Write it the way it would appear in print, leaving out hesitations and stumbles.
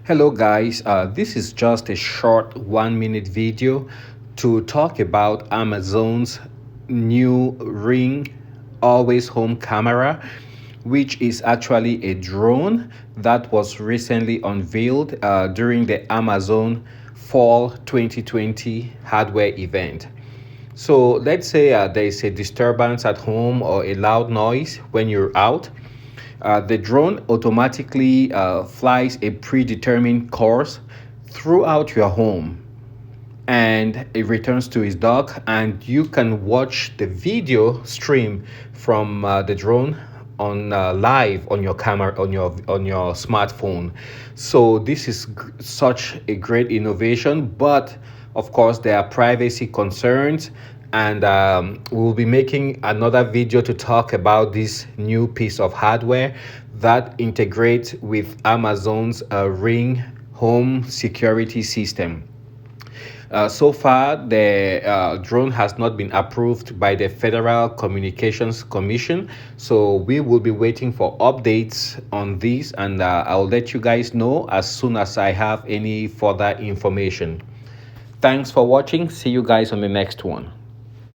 Hello guys, this is just a short 1 minute video to talk about Amazon's new Ring Always Home camera, which is actually a drone that was recently unveiled during the Amazon Fall 2020 hardware event. So let's say there is a disturbance at home or a loud noise when you're out. The drone automatically flies a predetermined course throughout your home, and it returns to its dock, and you can watch the video stream from the drone on live on your camera on your smartphone. So this is such a great innovation, but of course there are privacy concerns, and we'll be making another video to talk about this new piece of hardware that integrates with Amazon's Ring home security system. So far, the drone has not been approved by the Federal Communications Commission. So we will be waiting for updates on this, and I'll let you guys know as soon as I have any further information. Thanks for watching. See you guys on the next one.